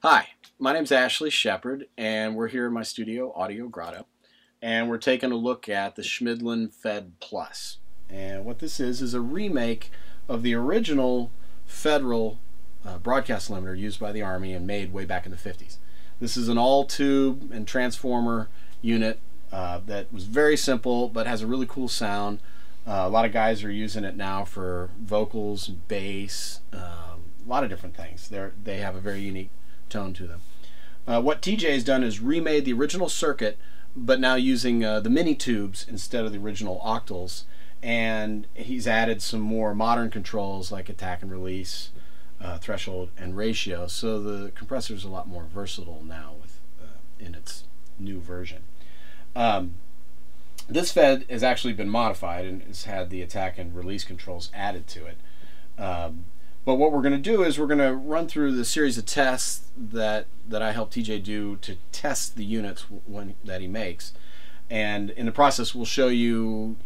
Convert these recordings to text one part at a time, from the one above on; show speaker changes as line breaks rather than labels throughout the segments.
Hi, my name's Ashley Shepard, and we're here in my studio, Audio Grotto, and we're taking a look at the Schmidlin Fed Plus. And what this is a remake of the original Federal broadcast limiter used by the Army and made way back in the 50s. This is an all-tube and transformer unit that was very simple but has a really cool sound. A lot of guys are using it now for vocals, bass, a lot of different things. They have a very unique tone to them. What TJ has done is remade the original circuit, but now using the mini tubes instead of the original octals, and he's added some more modern controls like attack and release, threshold, and ratio. So the compressor is a lot more versatile now with in its new version. This Fed has actually been modified and has had the attack and release controls added to it. But what we're going to do is we're going to run through the series of tests that I helped TJ do to test the units that he makes, and in the process we'll show you,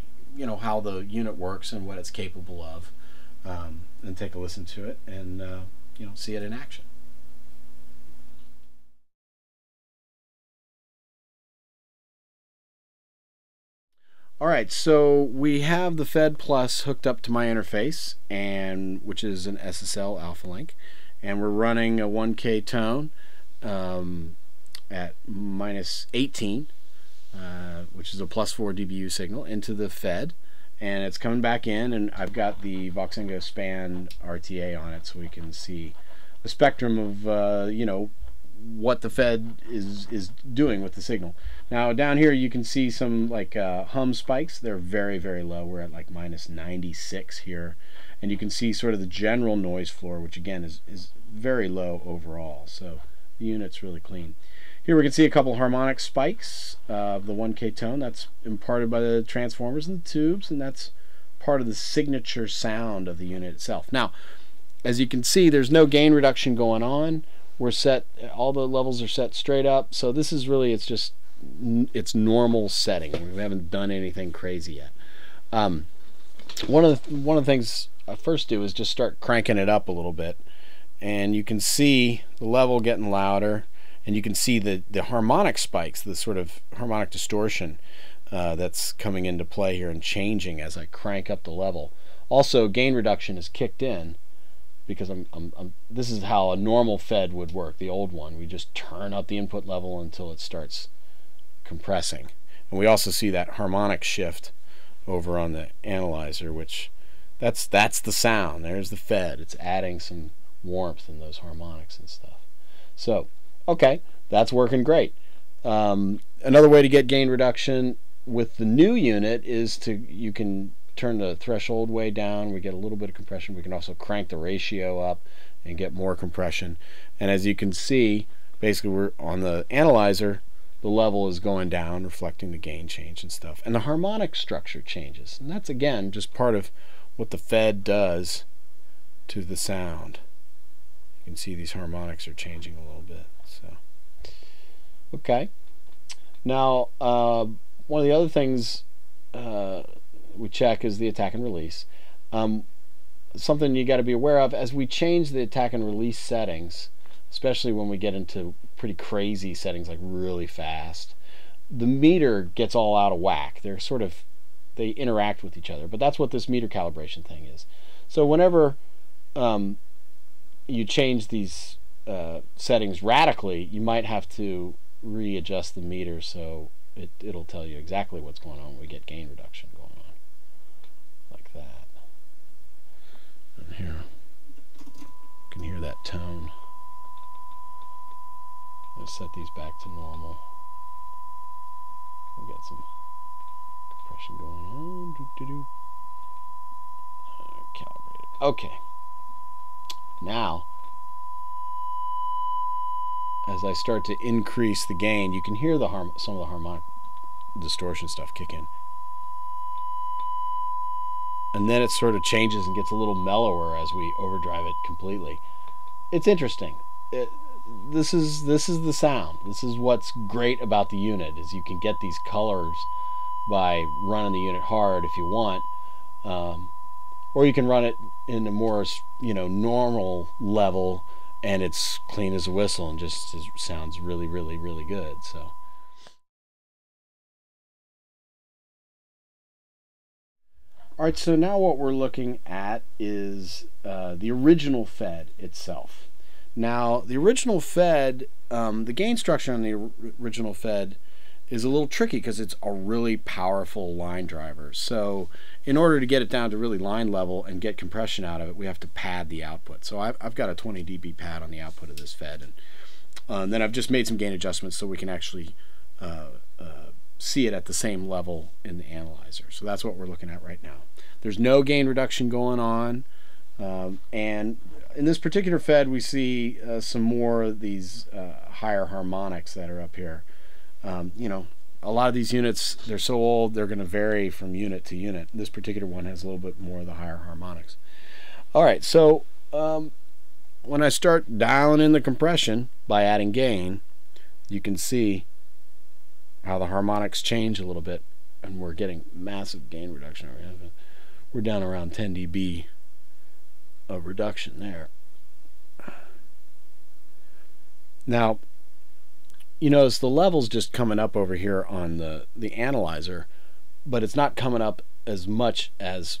how the unit works and what it's capable of, and take a listen to it and see it in action. Alright, so we have the Fed Plus hooked up to my interface, and which is an SSL Alpha Link, and we're running a 1K tone at -18, which is a +4 dBu signal, into the Fed, and it's coming back in, and I've got the Voxengo Span RTA on it so we can see the spectrum of what the Fed is doing with the signal. Now down here you can see some hum spikes. They're very, very low. We're at like -96 here, and you can see sort of the general noise floor, which again is very low overall. So the unit's really clean. Here we can see a couple harmonic spikes of the 1K tone. That's imparted by the transformers and the tubes, and that's part of the signature sound of the unit itself. Now, as you can see, there's no gain reduction going on. We're set, all the levels are set straight up, so this is really, it's normal setting. We haven't done anything crazy yet. One of the things I first do is just start cranking it up a little bit, and you can see the level getting louder, and you can see the harmonic spikes, the sort of harmonic distortion that's coming into play here and changing as I crank up the level. Also, gain reduction is kicked in, because this is how a normal Fed would work, the old one. We just turn up the input level until it starts compressing. And we also see that harmonic shift over on the analyzer, which that's the sound. There's the Fed. It's adding some warmth in those harmonics and stuff. So, okay, that's working great. Another way to get gain reduction with the new unit is you can turn the threshold way down. We get a little bit of compression. We can also crank the ratio up and get more compression. And as you can see, basically we're on the analyzer, the level is going down, reflecting the gain change and stuff. And the harmonic structure changes. And that's, again, just part of what the Fed does to the sound. You can see these harmonics are changing a little bit. So, okay. Now, one of the other things we check is the attack and release. Something you got to be aware of as we change the attack and release settings, especially when we get into pretty crazy settings like really fast, the meter gets all out of whack. They interact with each other, but that's what this meter calibration thing is. So whenever you change these settings radically, you might have to readjust the meter so it'll tell you exactly what's going on when we get gain reduction going on, like that. And here, you can hear that tone. Let's set these back to normal. We got some compression going on. Calibrated. Okay. Now, as I start to increase the gain, you can hear some of the harmonic distortion stuff kick in. And then it sort of changes and gets a little mellower as we overdrive it completely. It's interesting. This is the sound. This is what's great about the unit, is you can get these colors by running the unit hard if you want, or you can run it in a more normal level and it's clean as a whistle and just sounds really, really, really good. So. All right, so now what we're looking at is the original Fed itself. Now, the original Fed, the gain structure on the original Fed is a little tricky because it's a really powerful line driver. So in order to get it down to really line level and get compression out of it, we have to pad the output. So I've got a 20 dB pad on the output of this Fed, and then I've just made some gain adjustments so we can actually see it at the same level in the analyzer. So that's what we're looking at right now. There's no gain reduction going on, and in this particular Fed we see some more of these higher harmonics that are up here. You know, a lot of these units, they're so old they're going to vary from unit to unit. This particular one has a little bit more of the higher harmonics. Alright, so when I start dialing in the compression by adding gain, you can see how the harmonics change a little bit, and we're getting massive gain reduction. We're down around 10 dB of reduction there. Now, you notice the level's just coming up over here on the analyzer, but it's not coming up as much as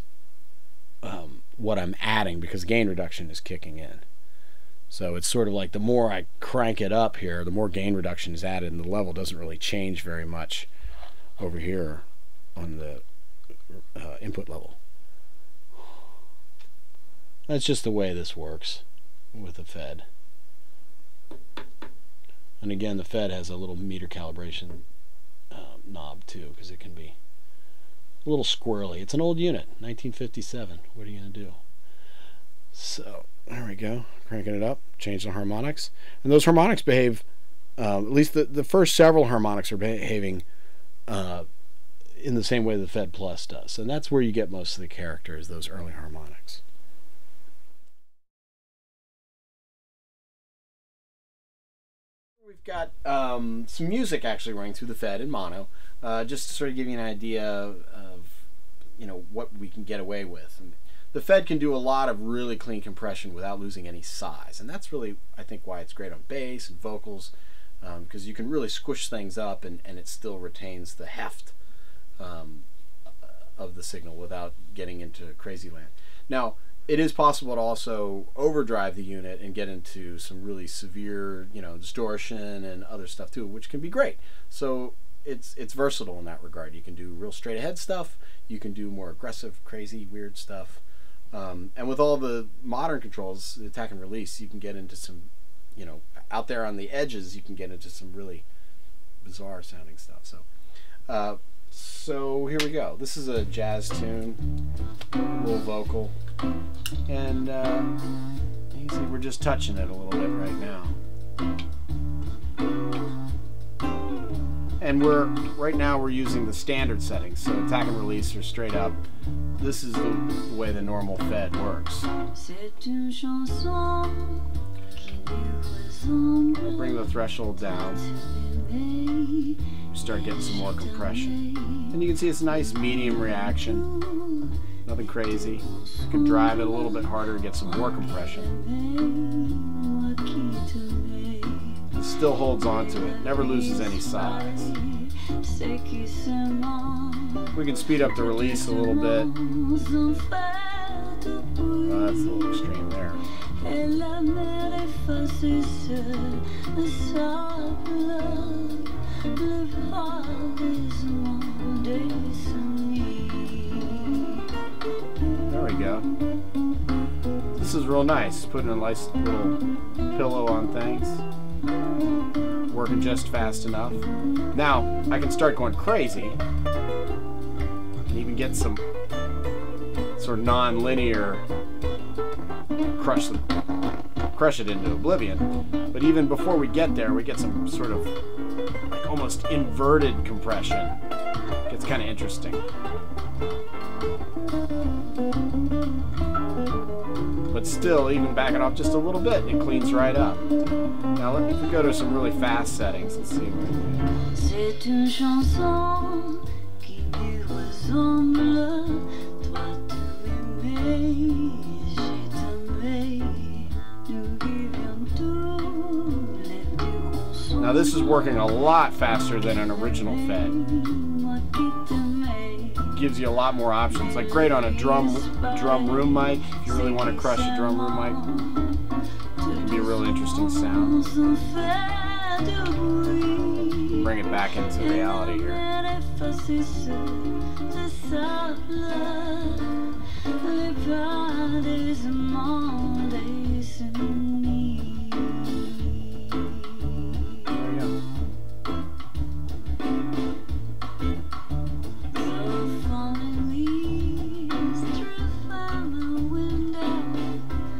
what I'm adding because gain reduction is kicking in. So it's sort of like the more I crank it up here, the more gain reduction is added, and the level doesn't really change very much over here on the input level. That's just the way this works with the Fed. And again, the Fed has a little meter calibration knob too, because it can be a little squirrely. It's an old unit, 1957. What are you going to do? So there we go, cranking it up, change the harmonics, and those harmonics behave, at least the first several harmonics are behaving in the same way the Fed Plus does, and that's where you get most of the characters, those early harmonics. We've got some music actually running through the Fed in mono, just to sort of give you an idea of what we can get away with. And the Fed can do a lot of really clean compression without losing any size, and that's really, I think, why it's great on bass and vocals, because you can really squish things up and it still retains the heft of the signal without getting into crazy land. Now, it is possible to also overdrive the unit and get into some really severe, distortion and other stuff too, which can be great. So it's versatile in that regard. You can do real straight ahead stuff, you can do more aggressive, crazy, weird stuff. And with all the modern controls, the attack and release, you can get into some, out there on the edges, you can get into some really bizarre sounding stuff. So here we go. This is a jazz tune, a little vocal, and you can see we're just touching it a little bit right now. And right now we're using the standard settings, so attack and release are straight up. This is the way the normal Fed works. Bring the threshold down. Start getting some more compression. And you can see it's a nice medium reaction. Nothing crazy. You can drive it a little bit harder and get some more compression. It still holds on to it, never loses any size. We can speed up the release a little bit. Well, that's a little extreme there. There we go. This is real nice, putting a nice little pillow on things. Working just fast enough. Now I can start going crazy and even get some sort of non-linear crush it into oblivion. But even before we get there, we get some sort of like almost inverted compression. It gets kind of interesting. But still, even back it off just a little bit, it cleans right up. Now let me go to some really fast settings and see what we can. C'est une chanson qui lui ressemble. Toi tu m'aimais, j'ai t'aimé. Nous vivions Now this is working a lot faster than an original Fed. Gives you a lot more options. Like great on a drum room mic. If you really want to crush a drum room mic, it can be a real interesting sound. Bring it back into reality here.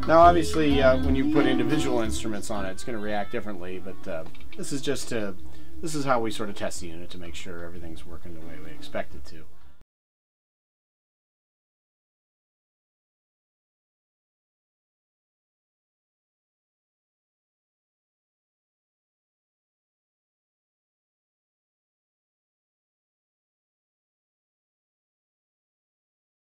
Now obviously when you put individual instruments on it, it's going to react differently, but this is how we sort of test the unit to make sure everything's working the way we expect it to.